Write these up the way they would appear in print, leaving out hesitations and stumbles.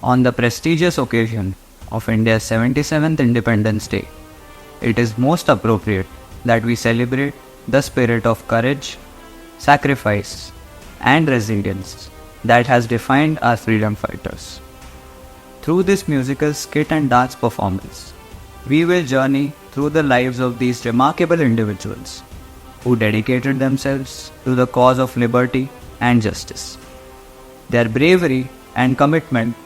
On the prestigious occasion of India's 77th Independence Day, it is most appropriate that we celebrate the spirit of courage, sacrifice, and resilience that has defined our freedom fighters. Through this musical skit and dance performance, we will journey through the lives of these remarkable individuals who dedicated themselves to the cause of liberty and justice. Their bravery and commitment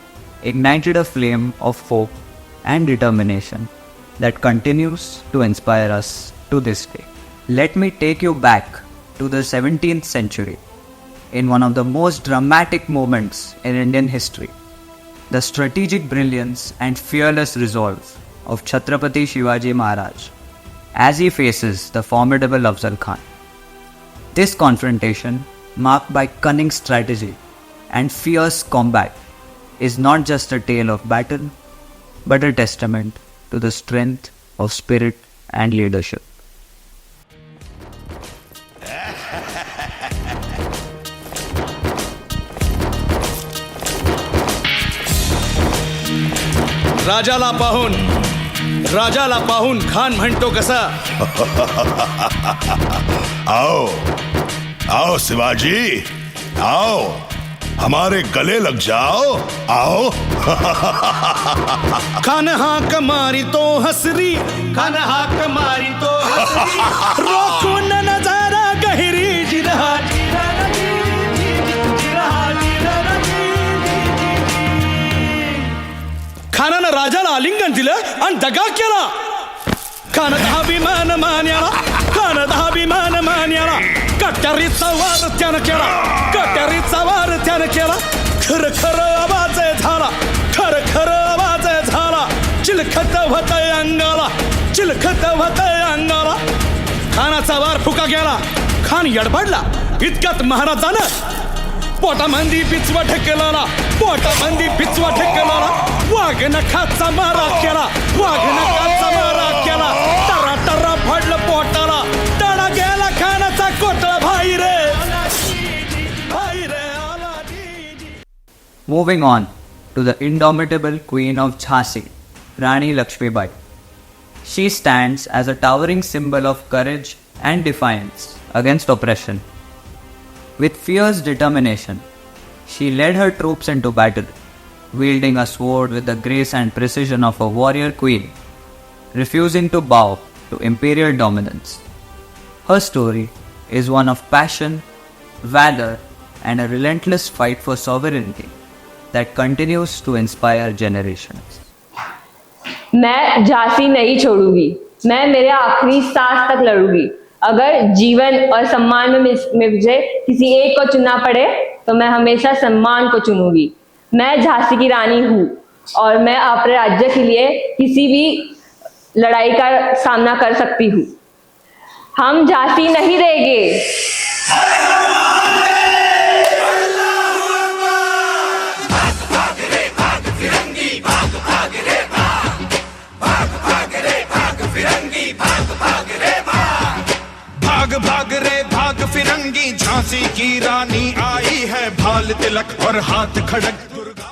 ignited a flame of hope and determination that continues to inspire us to this day. Let me take you back to the 17th century in one of the most dramatic moments in Indian history, the strategic brilliance and fearless resolve of Chhatrapati Shivaji Maharaj as he faces the formidable Afzal Khan. This confrontation, marked by cunning strategy and fierce combat, is not just a tale of battle, but a testament to the strength of spirit and leadership. राजाला पाहून खान म्हणतो कसा. आओ शिवाजी, आओ हमारे गले लग जाओ, आओ. खान हाक मारी तो हसरी, खान हाक मारी तो हसरी, रोखो न नजारा गहिरी जिरहा खानानं राजाला आलिंगन दिलं आणि दगा केला. खान अभिमान मान्याला, खान अभिमान मान्याला, कट्यारीचा वार त्यानं केला, कट्यारीचा वार त्यानं केला. खर खर आवाज झाला, खर खर आवाज झाला. चिलखत होतय अंगाला, चिलखत होतय अंगाला. खानाचा वार फुका गेला. खान यडबडला. इतक्यात महाराजानं पोटामंदी पिचवा ठेकेला, पोटामंदी पिचवा ठेकेला. वाघ नखाचा मारा केला, वाघ नखाचा मारा केला. टरा टरा फडलं पोटाला, तडा गेला खानाचा कोटळा. भाई रे भाई रे आला. Moving on to the indomitable Queen of Jhansi, Rani Lakshmibai. She stands as a towering symbol of courage and defiance against oppression. With fierce determination, she led her troops into battle, wielding a sword with the grace and precision of a warrior queen, refusing to bow to imperial dominance. Her story is one of passion, valor, and a relentless fight for sovereignty that continues to inspire generations. मैं झांसी नहीं छोड़ूंगी, मैं मेरे आखिरी सांस तक लड़ूंगी. अगर जीवन और सम्मान में मुझे किसी एक को चुनना पड़े तो मैं हमेशा सम्मान को चुनूंगी. मैं झांसी की रानी हूँ और मैं अपने राज्य के लिए किसी भी लड़ाई का सामना कर सकती हूँ. हम झांसी नहीं देंगे. भाग रे भाग फिरंगी, झांसी की रानी आई है. भाल तिलक और हाथ खड़क Durga.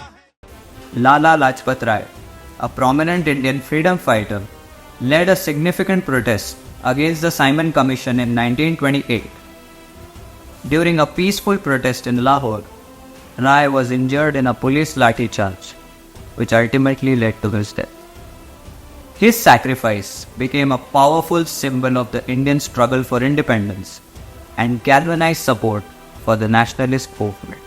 Lala Lajpat Rai, a prominent Indian freedom fighter, led a significant protest against the Simon Commission in 1928. During a peaceful protest in Lahore, Rai was injured in a police lathi charge, which ultimately led to his death. His sacrifice became a powerful symbol of the Indian struggle for independence and galvanized support for the nationalist movement.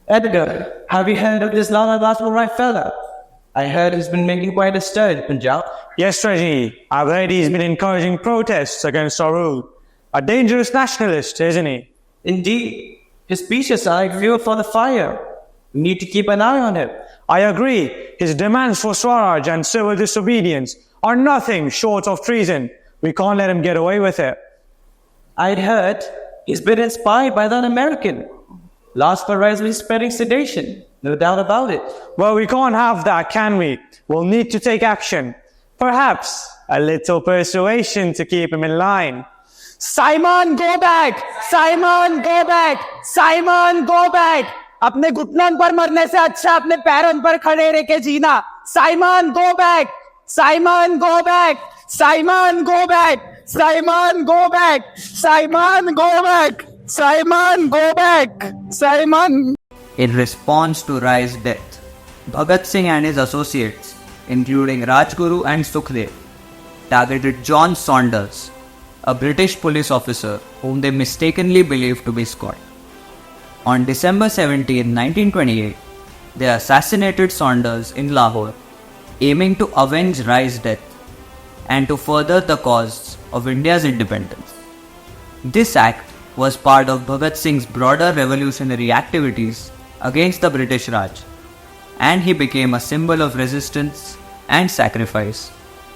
Edgar, have you heard of this Lala Lajpat Rai fella? I heard he's been making quite a stir in Punjab. Yes, Reggie. I've heard he's been encouraging protests against our rule. A dangerous nationalist, isn't he? Indeed, his speeches are like fuel for the fire. We need to keep an eye on him. I agree. His demands for Swaraj and civil disobedience are nothing short of treason. We can't let him get away with it. I'd heard he's been inspired by that American. Last for rising spreading sedation. No doubt about it. Well, we can't have that, can we? We'll need to take action. Perhaps a little persuasion to keep him in line. Simon, go back! Simon, go back! Simon, go back! अपने घुटनों पर मरने से अच्छा अपने पैरों पर खड़े रह के जीना। Simon go back, Simon go back, Simon go back, Simon go back, Simon go back, Simon go back, Simon. In response to Rai's death, Bhagat Singh and his associates, including Rajguru and Sukhdev, targeted John Saunders, a British police officer whom they mistakenly believed to be Scott. On December 17, 1928, they assassinated Saunders in Lahore, aiming to avenge Rai's death and to further the cause of India's independence. This act was part of Bhagat Singh's broader revolutionary activities against the British Raj, and he became a symbol of resistance and sacrifice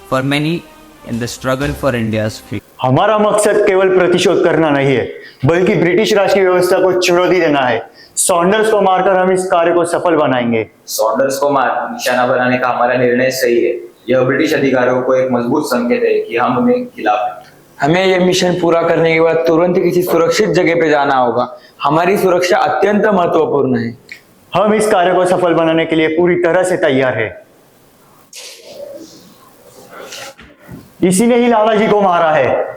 for many in the struggle for India's freedom. हमारा मकसद केवल प्रतिशोध करना नहीं है, बल्कि British राज की व्यवस्था को चुनौती देना है। सॉन्डर्स को मारकर हम इस कार्य को सफल बनाएंगे। सॉन्डर्स को निशाना बनाने का हमारा निर्णय सही है। यह ब्रिटिश अधिकारियों को एक मजबूत संकेत है कि हम उन्हें खिलाफ हैं। हमें यह मिशन पूरा करने के बाद तुरंत किसी सुरक्षित जगह पे जाना होगा। हमारी सुरक्षा अत्यंत महत्वपूर्ण है। हम इस कार्य को सफल बनाने के लिए पूरी तरह से तैयार है। इसी ने ही लाला जी को मारा है।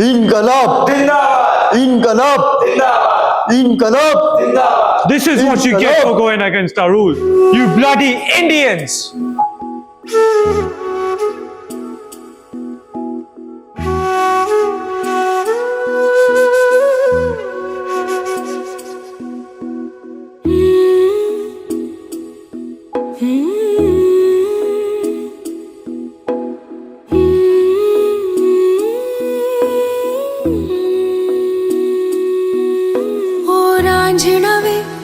इनकलाब जिंदाबाद, इनकलाब जिंदाबाद, इनकलाब जिंदाबाद। This is what you get for going against our rules, you bloody Indians!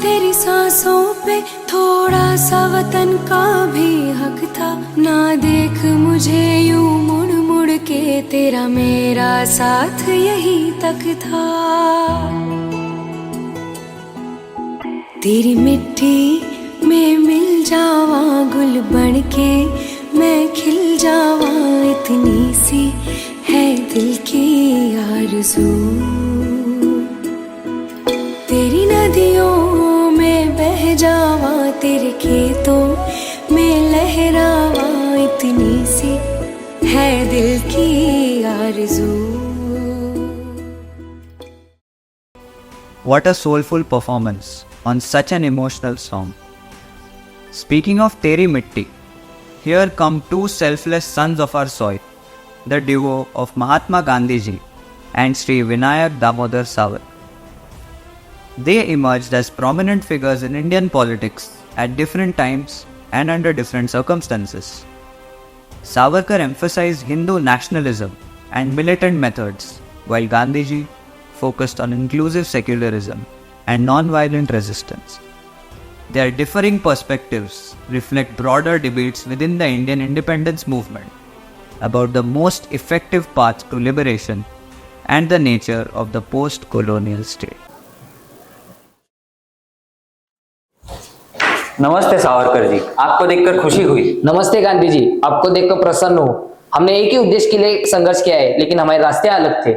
तेरी सांसों पे थोड़ा सा वतन का भी हक था। ना देख मुझे यूं मुड़ मुड़ के, तेरा मेरा साथ यही तक था। तेरी मिट्टी में मिल जावा गुल बन के, मैं खिल जावा, इतनी सी है दिल की आरज़ू। तेरी नदियों में बह जावा, तेरे खेतों में लहरावा, इतनी सी है दिल की आरज़ू। What a soulful performance on such an emotional song. Speaking of Teri Mitti, here come two selfless sons of our soil, the duo of Mahatma Gandhi ji and Sri Vinayak Damodar Savarkar. They emerged as prominent figures in Indian politics at different times and under different circumstances. Savarkar emphasized Hindu nationalism and militant methods, while Gandhiji focused on inclusive secularism and non-violent resistance. Their differing perspectives reflect broader debates within the Indian independence movement about the most effective path to liberation and the nature of the post-colonial state. नमस्ते सावरकर जी, आपको देखकर खुशी हुई। नमस्ते गांधी जी, आपको देखकर प्रसन्न हूँ। हमने एक ही उद्देश्य के लिए संघर्ष किया है, लेकिन हमारे रास्ते अलग थे।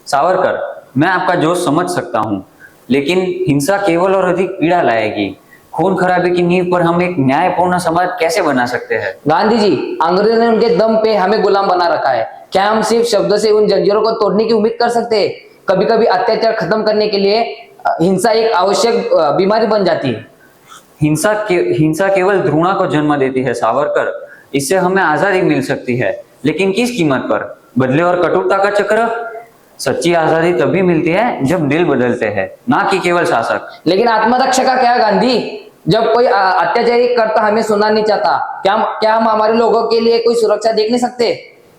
सावरकर, मैं आपका जोश समझ सकता हूँ, लेकिन हिंसा केवल और अधिक पीड़ा लाएगी। खून खराबे की नींव पर हम एक न्यायपूर्ण समाज कैसे बना सकते हैं? गांधी जी, अंग्रेजों ने उनके दम पे हमें गुलाम बना रखा है। क्या हम सिर्फ शब्दों से उन जंजीरों को तोड़ने की उम्मीद कर सकते हैं? कभी कभी अत्याचार खत्म करने के लिए हिंसा एक आवश्यक बीमारी बन जाती है। हिंसा केवल घृणा को जन्म देती है सावरकर। इससे हमें आजादी मिल सकती है, लेकिन किस कीमत पर? बदले और कटुता का चक्र। सच्ची आजादी तभी मिलती है जब दिल बदलते हैं, ना कि केवल शासक। लेकिन आत्मरक्षा का क्या गांधी? जब कोई अत्याचारी करता हमें सुनना नहीं चाहता, क्या हम हमारे लोगों के लिए कोई सुरक्षा देख नहीं सकते?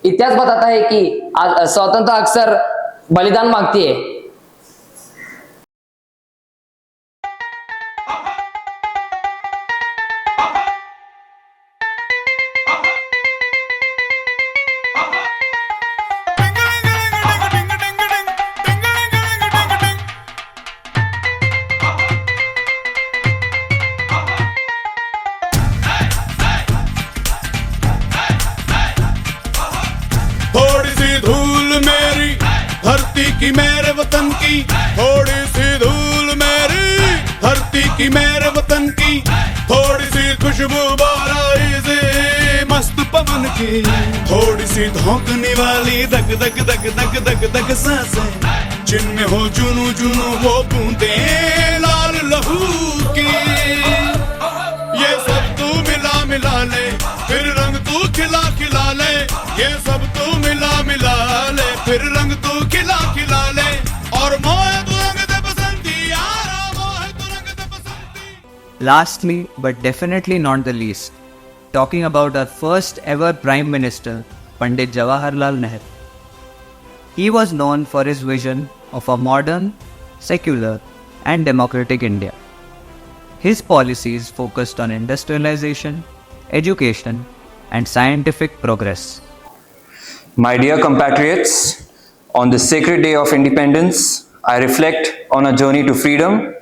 इतिहास बताता है कि स्वतंत्रता अक्सर बलिदान मांगती है। धरती की मेरे वतन की थोड़ी सी धूल मेरी, धरती की मेरे वतन की थोड़ी सी खुशबू बाराई से, मस्त पवन की थोड़ी सी धोकने वाली दग दग दग दग दग दग सांसें, जिनमें हो जुनू जुनू वो बूंदे लाल लहू की। ये सब तू मिला मिला ले, फिर रंग तू खिला खिला ले, ये सब तू मिला मिला ले, फिर रंग तू खिला खिला ले, और मोहे तू रंग दे बसंती यारा, मोहे तू रंग दे बसंती। Lastly, but definitely not the least, talking about our first ever Prime Minister, Pandit Jawaharlal Nehru. He was known for his vision of a modern, secular, and democratic India. His policies focused on industrialization, education, and scientific progress. My dear compatriots, on this sacred day of independence, I reflect on a journey to freedom,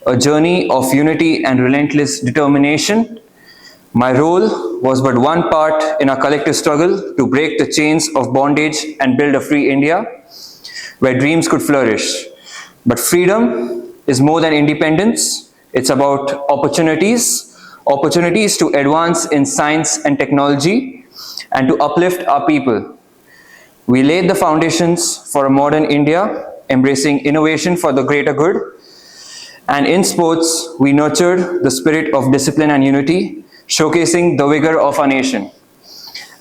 a journey of unity and relentless determination. My role was but one part in our collective struggle to break the chains of bondage and build a free India where dreams could flourish. But freedom is more than independence. It's about opportunities to advance in science and technology and to uplift our people. We laid the foundations for a modern India, embracing innovation for the greater good. And in sports, we nurtured the spirit of discipline and unity, showcasing the vigor of our nation.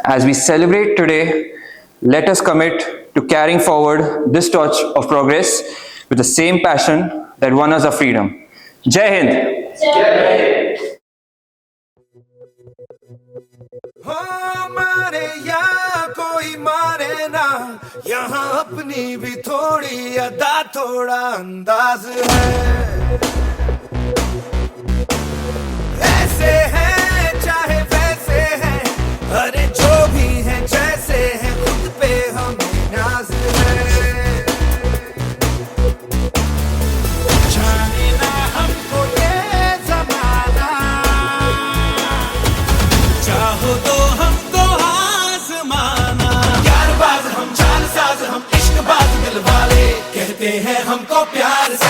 As we celebrate today, let us commit to carrying forward this torch of progress with the same passion that won us our freedom. Jai Hind! मारे या कोई मारे ना, यहाँ अपनी भी थोड़ी अदा थोड़ा अंदाज है। ऐसे हैं चाहे वैसे हैं, अरे जो भी हैं जैसे हैं, खुद पे हमें नाज है। जाने ना हमको ये जमाना, चाहो तो हमको आज़माना। यार बाज हम, चाल साज हम, इश्क बाज दिल वाले, कहते हैं हमको प्यार से।